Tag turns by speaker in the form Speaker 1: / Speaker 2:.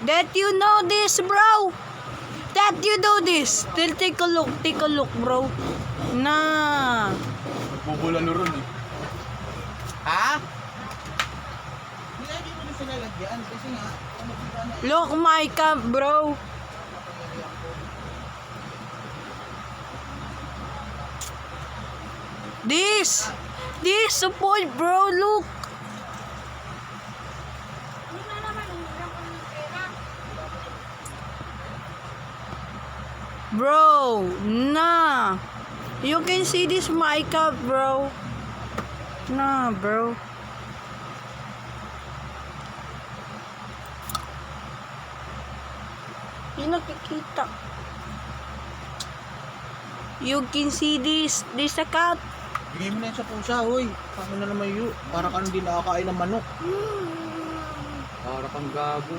Speaker 1: That you know this, bro. That you know this. Still take a look, bro. Nah.
Speaker 2: Bubulalo ron eh. Ha? Nilagay mo na sila lagyan kasi nga,
Speaker 1: Look my camp, bro. This support, bro. Look. Bro, nah. You can see this mic up, bro. Nah, bro. Hindi nakikita. You can see this account.
Speaker 2: bigay mo na yan sa pusa, hoy. Paano na naman yun? Para kang hindi nakakain ng manok. Para kang gago.